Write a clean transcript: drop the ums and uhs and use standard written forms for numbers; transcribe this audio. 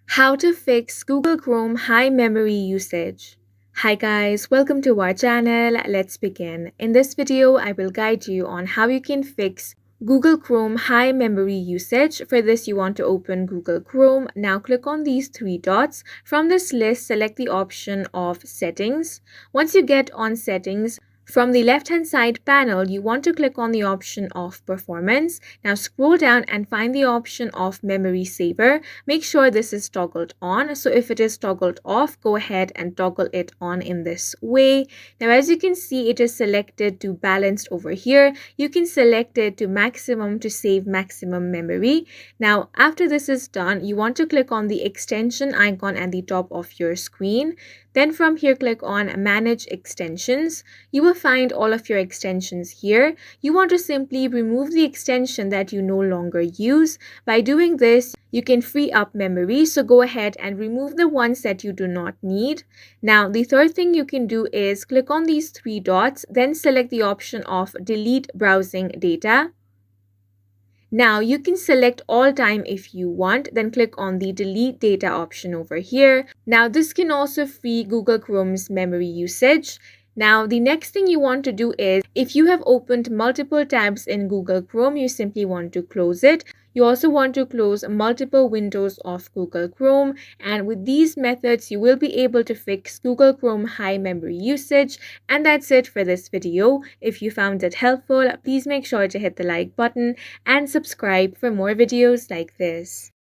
How to fix Google Chrome high memory usage. Hi guys, welcome to our channel. Let's begin. In this video, I will guide you on how you can fix Google Chrome high memory usage. For this, you want to open Google Chrome. Now click on these three dots. From this list, select the option of Settings. Once you get on Settings, from the left-hand side panel, you want to click on the option of Performance. Now scroll down and find the option of Memory Saver. Make sure this is toggled on. So if it is toggled off, go ahead and toggle it on in this way. Now as you can see, it is selected to balanced over here. You can select it to maximum to save maximum memory. Now after this is done, you want to click on the extension icon at the top of your screen. Then from here, click on Manage Extensions. You will find all of your extensions here. You want to simply remove the extension that you no longer use. By doing this, you can free up memory. So go ahead and remove the ones that you do not need. Now, the third thing you can do is click on these three dots, then select the option of Delete Browsing Data. Now you can select all time if you want, then click on the delete data option over here. Now this can also free Google Chrome's memory usage. Now the next thing you want to do is, if you have opened multiple tabs in Google Chrome, you simply want to close it. You also want to close multiple windows of Google Chrome, and with these methods you will be able to fix Google Chrome high memory usage. And that's it for this video. If you found it helpful, please make sure to hit the like button and subscribe for more videos like this.